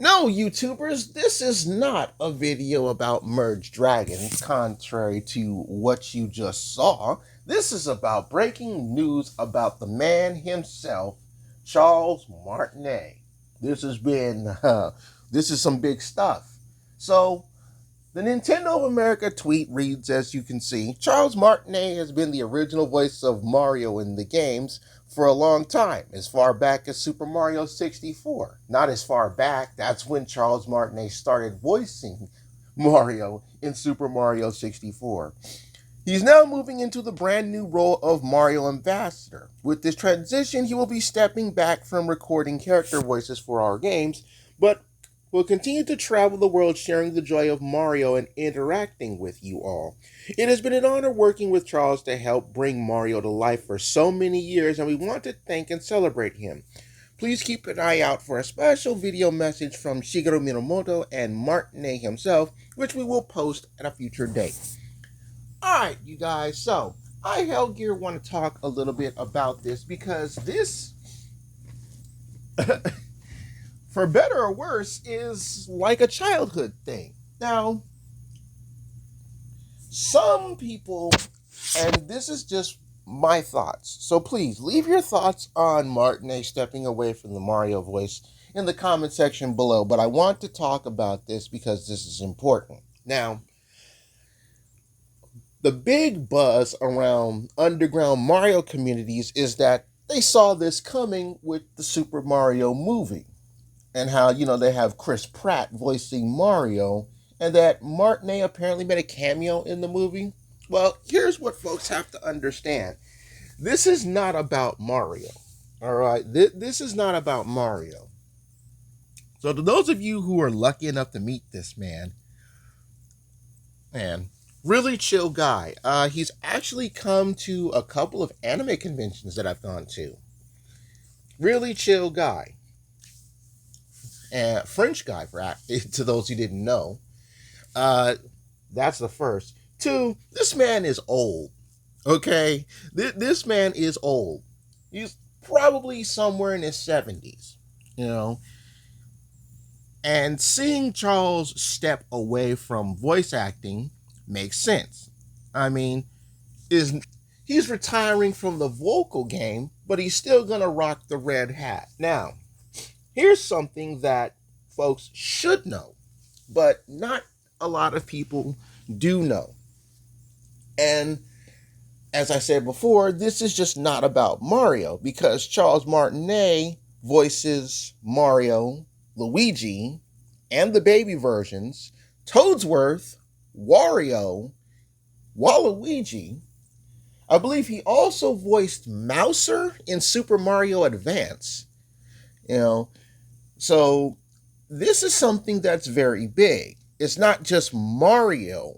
No, YouTubers, this is not a video about merged dragons, contrary to what you just saw. This is about breaking news about the man himself, Charles Martinet. This has been, this is some big stuff. So, the Nintendo of America tweet reads, as you can see, Charles Martinet has been the original voice of Mario in the games for a long time, as far back as Super Mario 64. Not as far back, that's when Charles Martinet started voicing Mario in Super Mario 64. He's now moving into the brand new role of Mario Ambassador. With this transition, he will be stepping back from recording character voices for our games, but will continue to travel the world sharing the joy of Mario and interacting with you all. It has been an honor working with Charles to help bring Mario to life for so many years, and we want to thank and celebrate him. Please keep an eye out for a special video message from Shigeru Minamoto and Martinet himself, which we will post at a future date. Alright, you guys, so I, Hellgear, want to talk a little bit about this because this, for better or worse, is like a childhood thing. Now, some people, and this is just my thoughts, so please leave your thoughts on Martinet stepping away from the Mario voice in the comment section below, but I want to talk about this because this is important. Now, the big buzz around underground Mario communities is that they saw this coming with the Super Mario movie and how, they have Chris Pratt voicing Mario and that Martinet apparently made a cameo in the movie. Well, here's what folks have to understand. This is not about Mario, all right? This is not about Mario. So to those of you who are lucky enough to meet this man, really chill guy. He's actually come to a couple of anime conventions that I've gone to. Really chill guy. And French guy, to those who didn't know. That's the first. Two, this man is old. Okay? This man is old. He's probably somewhere in his 70s. And seeing Charles step away from voice acting makes sense. I mean, he's retiring from the vocal game, but he's still gonna rock the red hat. Now, here's something that folks should know, but not a lot of people do know. And as I said before, this is just not about Mario because Charles Martinet voices Mario, Luigi, and the baby versions, Toadsworth, Wario, Waluigi. I believe he also voiced Mouser in Super Mario Advance. So this is something that's very big. It's not just Mario.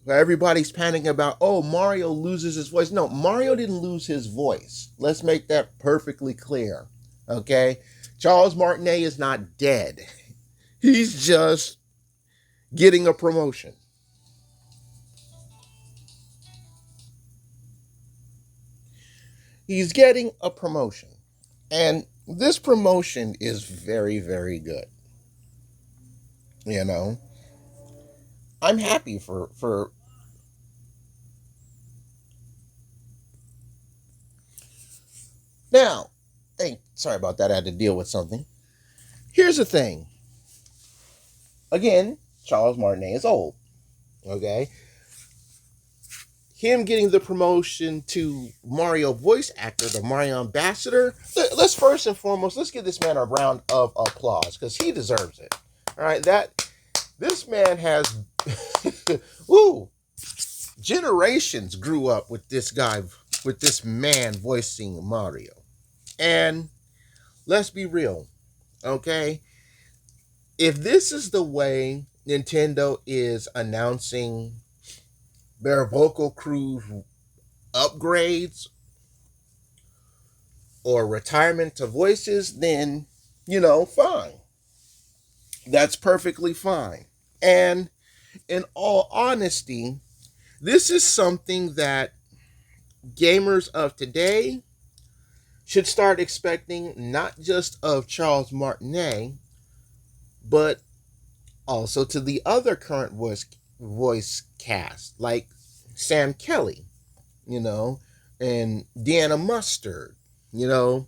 Everybody's panicking about, oh, Mario loses his voice. No, Mario didn't lose his voice. Let's make that perfectly clear. Okay? Charles Martinet is not dead. He's just getting a promotion. He's getting a promotion. And this promotion is very, very good. I'm happy for now. Hey, sorry about that. I had to deal with something. Here's the thing. Again, Charles Martinet is old. Okay? Him getting the promotion to Mario voice actor, the Mario Ambassador, let's first and foremost, let's give this man a round of applause because he deserves it. All right, this man has, generations grew up with this guy, with this man voicing Mario. And let's be real, okay? If this is the way Nintendo is announcing their vocal crew upgrades or retirement to voices, then, fine. That's perfectly fine. And in all honesty, this is something that gamers of today should start expecting not just of Charles Martinet, but also to the other current voice cast, like Sam Kelly, you know, and Deanna Mustard, you know,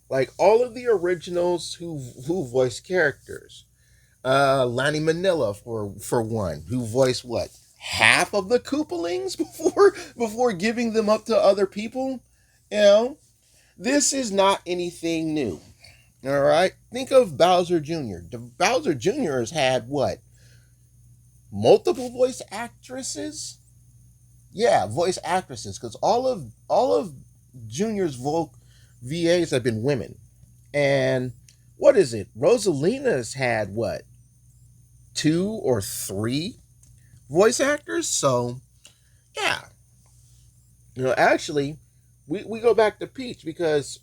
like all of the originals who voiced characters. Lanny Manila for one, who voiced what, half of the Koopalings before giving them up to other people. You know, this is not anything new. All right, think of Bowser Jr. Bowser Jr. has had what, multiple voice actresses? Yeah, voice actresses, because all of Junior's VAs have been women. And what is it? Rosalina's had what, two or three voice actors? So yeah, actually, we go back to Peach because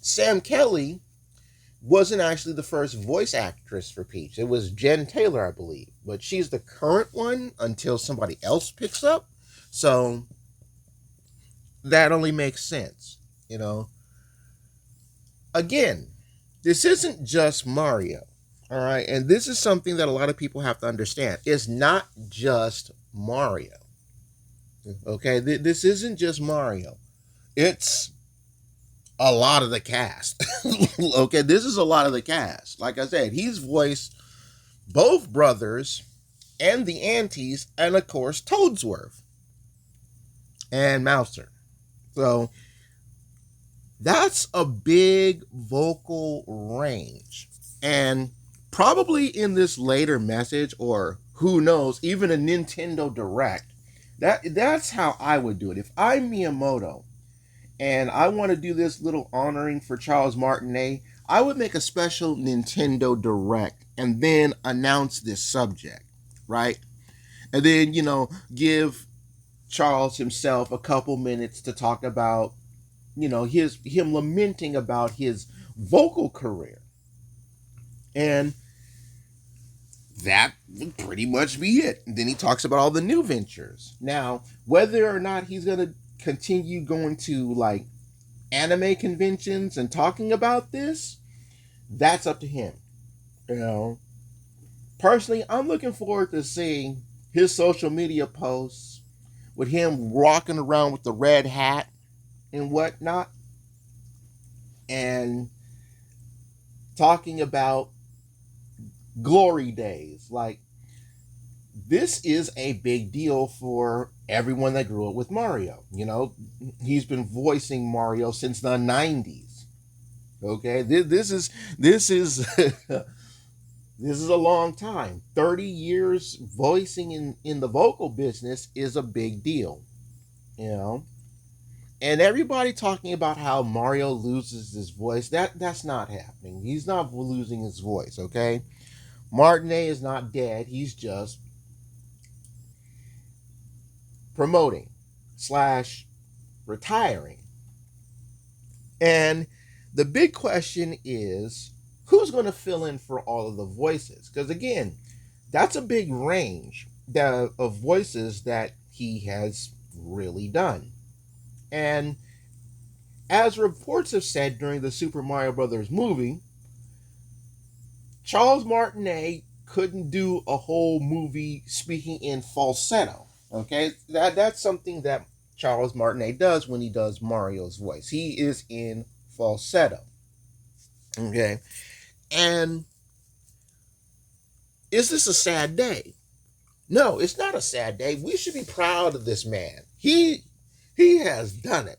Sam Kelly wasn't actually the first voice actress for Peach. It was Jen Taylor, I believe, but she's the current one until somebody else picks up. So that only makes sense, you know. Again, this isn't just Mario, all right? And this is something that a lot of people have to understand. It's not just Mario, okay? This isn't just Mario. It's a lot of the cast, okay? This is a lot of the cast. Like I said, he's voiced both brothers and the aunties, and of course, Toadsworth and Mouser. So that's a big vocal range. And probably in this later message, or who knows, even a Nintendo Direct, that's how I would do it. If I'm Miyamoto and I want to do this little honoring for Charles Martinet, I would make a special Nintendo Direct and then announce this subject, right? And then, give Charles himself a couple minutes to talk about, him lamenting about his vocal career. And that would pretty much be it. And then he talks about all the new ventures. Now, whether or not he's going to continue going to like anime conventions and talking about this, that's up to him. Personally, I'm looking forward to seeing his social media posts with him walking around with the red hat and whatnot, and talking about glory days. Like, this is a big deal for everyone that grew up with Mario. He's been voicing Mario since the 90s. Okay, this is this is a long time. 30 years voicing in the vocal business is a big deal. And everybody talking about how Mario loses his voice, that's not happening. He's not losing his voice, okay? Martinet is not dead. He's just promoting / retiring. And the big question is, who's going to fill in for all of the voices? Because again, that's a big range of voices that he has really done. And as reports have said during the Super Mario Brothers movie, Charles Martinet couldn't do a whole movie speaking in falsetto. Okay, that's something that Charles Martinet does when he does Mario's voice. He is in falsetto. Okay, and is this a sad day? No, it's not a sad day. We should be proud of this man. He has done it.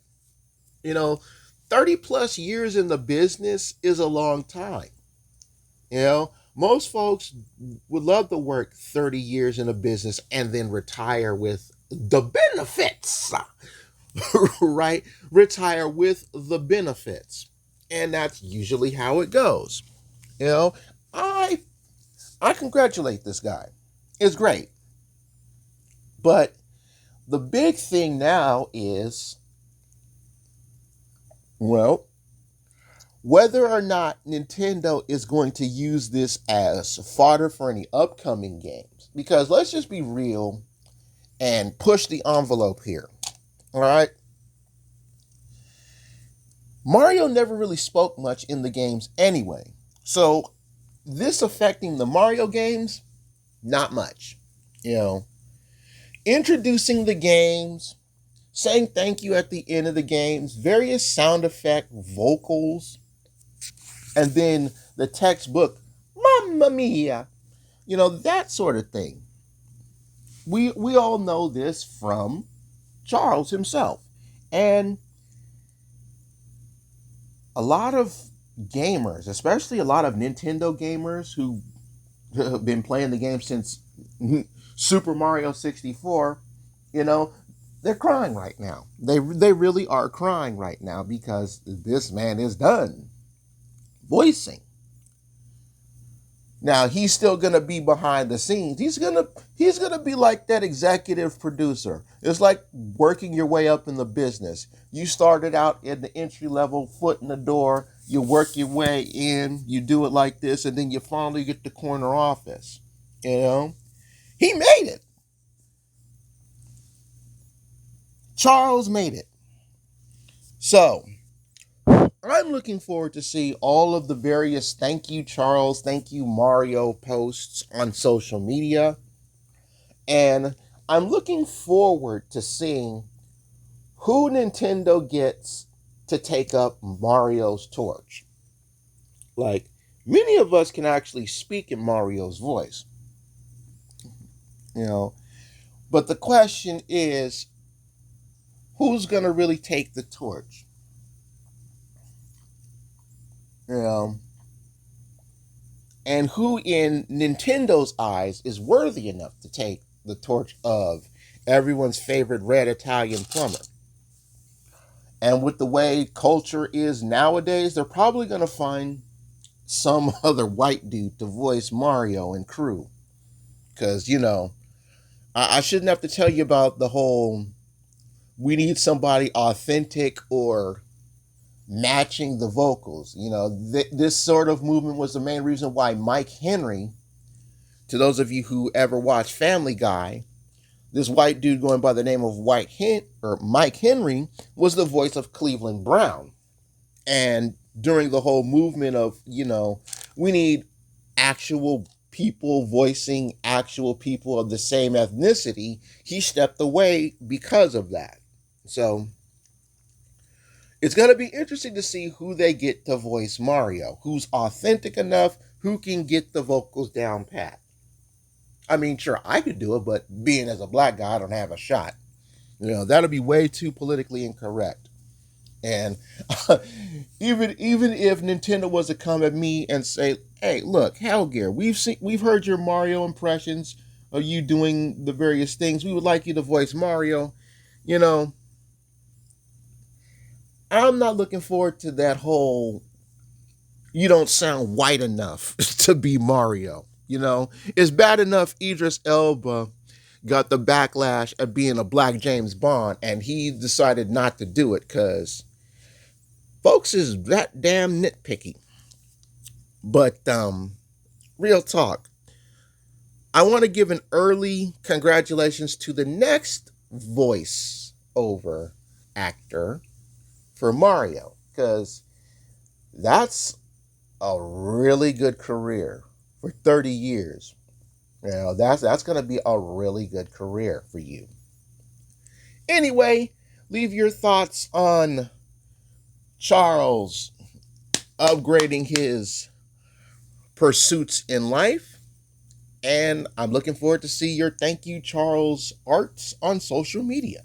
30 plus years in the business is a long time. Most folks would love to work 30 years in a business and then retire with the benefits, right? Retire with the benefits. And that's usually how it goes. I congratulate this guy. It's great. But the big thing now is, well, whether or not Nintendo is going to use this as fodder for any upcoming games. Because let's just be real and push the envelope here. All right? Mario never really spoke much in the games anyway. So this affecting the Mario games? Not much. You know, introducing the games, saying thank you at the end of the games, various sound effect vocals, and then the textbook, Mamma Mia, that sort of thing. We all know this from Charles himself. And a lot of gamers, especially a lot of Nintendo gamers who have been playing the game since Super Mario 64, you know, they're crying right now. They really are crying right now because this man is done voicing. Now he's still gonna be behind the scenes. He's gonna be like that executive producer. It's like working your way up in the business. You started out in the entry level, foot in the door. You work your way in. You do it like this, and then you finally get the corner office. He made it. Charles made it. So I'm looking forward to see all of the various thank you Charles, thank you Mario posts on social media. And I'm looking forward to seeing who Nintendo gets to take up Mario's torch. Like, many of us can actually speak in Mario's voice. But the question is, who's going to really take the torch? And who in Nintendo's eyes is worthy enough to take the torch of everyone's favorite red Italian plumber? And with the way culture is nowadays, they're probably going to find some other white dude to voice Mario and crew. Because, I shouldn't have to tell you about the whole, we need somebody authentic or matching the vocals. This sort of movement was the main reason why Mike Henry, to those of you who ever watched Family Guy, this white dude going by the name of Mike Henry was the voice of Cleveland Brown. And during the whole movement of, we need actual people voicing actual people of the same ethnicity, he stepped away because of that. So it's going to be interesting to see who they get to voice Mario, who's authentic enough, who can get the vocals down pat. I mean, sure, I could do it, but being as a black guy, I don't have a shot. That'll be way too politically incorrect. And even if Nintendo was to come at me and say, "Hey, look, Hellgear, we've heard your Mario impressions of you doing the various things. We would like you to voice Mario," I'm not looking forward to that whole "you don't sound white enough to be Mario." It's bad enough Idris Elba got the backlash of being a black James Bond, and he decided not to do it because folks is that damn nitpicky. But real talk, I want to give an early congratulations to the next voice over actor for Mario, because that's a really good career for 30 years. That's going to be a really good career for you. Anyway, leave your thoughts on Charles upgrading his pursuits in life. And I'm looking forward to see your thank you Charles arts on social media.